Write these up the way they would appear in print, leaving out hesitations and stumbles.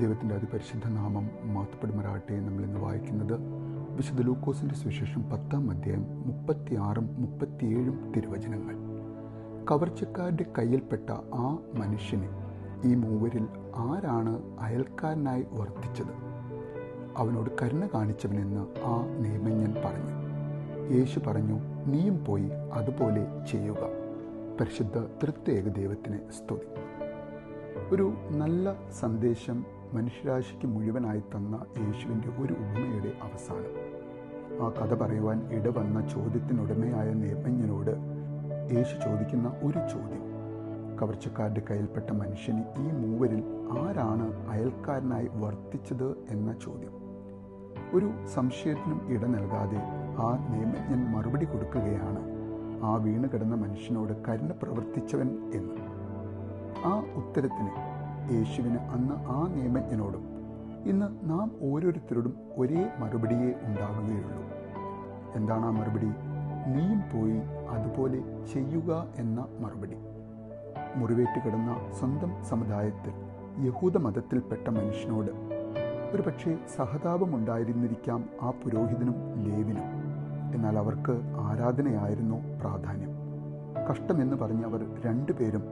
ദൈവത്തിൻ്റെ അതിപരിശുദ്ധ നാമം മഹത്വപ്പെടുമാറാകട്ടെ. നമ്മൾ ഇന്ന് വായിക്കുന്നത് വിശുദ്ധ ലൂക്കോസിൻ്റെ സുവിശേഷം 10-ാം അധ്യായം 36-37 തിരുവചനങ്ങൾ. കവർച്ചക്കാരുടെ കയ്യിൽപ്പെട്ട ആ മനുഷ്യനെ ഈ മൂവരിൽ ആരാണ് അയൽക്കാരനായി വർത്തിച്ചത്? അവനോട് കരുണ കാണിച്ചവനെന്ന് ആ നിയമജ്ഞൻ പറഞ്ഞു. യേശു പറഞ്ഞു, നീയും പോയി അതുപോലെ ചെയ്യുക. പരിശുദ്ധ തൃത്യേക ദൈവത്തിന് സ്തുതി. ഒരു നല്ല സന്ദേശം മനുഷ്യരാശിക്ക് മുഴുവനായി തന്ന യേശുവിൻ്റെ ഒരു ഉപമയുടെ അവസാനം ആ കഥ പറയുവാൻ ഇടവന്ന ചോദ്യത്തിനുടമയായ നിയമജ്ഞനോട് യേശു ചോദിക്കുന്ന ഒരു ചോദ്യം, കവർച്ചക്കാരുടെ കയ്യിൽപ്പെട്ട മനുഷ്യന് ഈ മൂവരിൽ ആരാണ് അയൽക്കാരനായി വർത്തിച്ചത് എന്ന ചോദ്യം. ഒരു സംശയത്തിനും ഇട നൽകാതെ ആ നിയമജ്ഞൻ മറുപടി കൊടുക്കുകയാണ്, ആ വീണുകിടന്ന മനുഷ്യനോട് കരുണ പ്രവർത്തിച്ചവൻ എന്ന്. ആ ഉത്തരത്തിന് യേശുവിന് അന്ന് ആ നിയമജ്ഞനോടും ഇന്ന് നാം ഓരോരുത്തരോടും ഒരേ മറുപടിയേ ഉണ്ടാവുകയുള്ളൂ. എന്താണ് ആ മറുപടി? നീയും പോയി അതുപോലെ ചെയ്യുക എന്ന മറുപടി. മുറിവേറ്റ് കിടന്ന സ്വന്തം സമുദായത്തിൽ യഹൂദ മതത്തിൽപ്പെട്ട മനുഷ്യനോട് ഒരു പക്ഷേ സഹതാപമുണ്ടായിരുന്നിരിക്കാം ആ പുരോഹിതനും ലേവിനും. എന്നാൽ അവർക്ക് ആരാധനയായിരുന്നു പ്രാധാന്യം. കഷ്ടമെന്ന് പറഞ്ഞ് അവർ രണ്ടുപേരും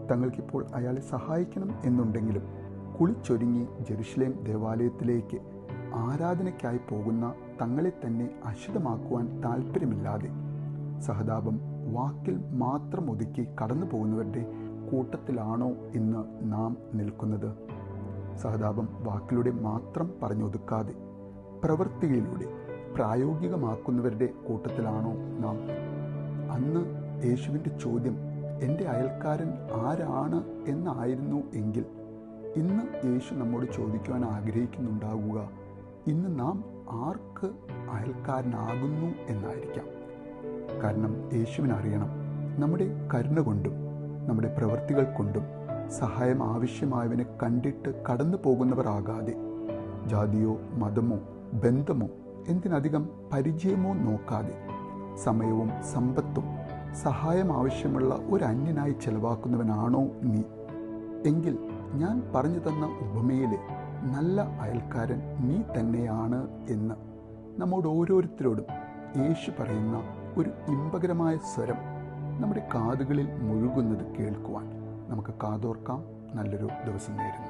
തങ്ങൾക്കിപ്പോൾ അയാളെ സഹായിക്കണം എന്നുണ്ടെങ്കിലും കുളിച്ചൊരുങ്ങി ജെറുസലേം ദേവാലയത്തിലേക്ക് ആരാധനയ്ക്കായി പോകുന്ന തങ്ങളെ തന്നെ അശുദ്ധമാക്കുവാൻ താല്പര്യമില്ലാതെ സഹതാപം വാക്കിൽ മാത്രം ഒതുക്കി കടന്നു പോകുന്നവരുടെ കൂട്ടത്തിലാണോ ഇന്ന് നാം നിൽക്കുന്നത്? സഹതാപം വാക്കിലൂടെ മാത്രം പറഞ്ഞൊതുക്കാതെ പ്രവൃത്തികളിലൂടെ പ്രായോഗികമാക്കുന്നവരുടെ കൂട്ടത്തിലാണോ നാം? അന്ന് യേശുവിൻ്റെ ചോദ്യം എൻ്റെ അയൽക്കാരൻ ആരാണ് എന്നായിരുന്നു എങ്കിൽ ഇന്ന് യേശു നമ്മോട് ചോദിക്കുവാൻ ആഗ്രഹിക്കുന്നുണ്ടാകുക, ഇന്ന് നാം ആർക്ക് അയൽക്കാരനാകുന്നു എന്നായിരിക്കാം. കാരണം യേശുവിനറിയണം, നമ്മുടെ കരുണ കൊണ്ടും നമ്മുടെ പ്രവൃത്തികൾ കൊണ്ടും സഹായം ആവശ്യമായവനെ കണ്ടിട്ട് കടന്നു പോകുന്നവരാകാതെ ജാതിയോ മതമോ ബന്ധമോ എന്തിനധികം പരിചയമോ നോക്കാതെ സമയവും സമ്പത്തും സഹായം ആവശ്യമുള്ള ഒരു അന്യനായി ചെലവാക്കുന്നവനാണോ നീ? എങ്കിൽ ഞാൻ പറഞ്ഞു തന്ന ഉപമയിലെ നല്ല അയൽക്കാരൻ നീ തന്നെയാണ് എന്ന് നമ്മോട് ഓരോരുത്തരോടും യേശു പറയുന്ന ഒരു ഇമ്പകരമായ സ്വരം നമ്മുടെ കാതുകളിൽ മുഴുകുന്നത് കേൾക്കുവാൻ നമുക്ക് കാതോർക്കാം. നല്ലൊരു ദിവസം നേരുന്നു.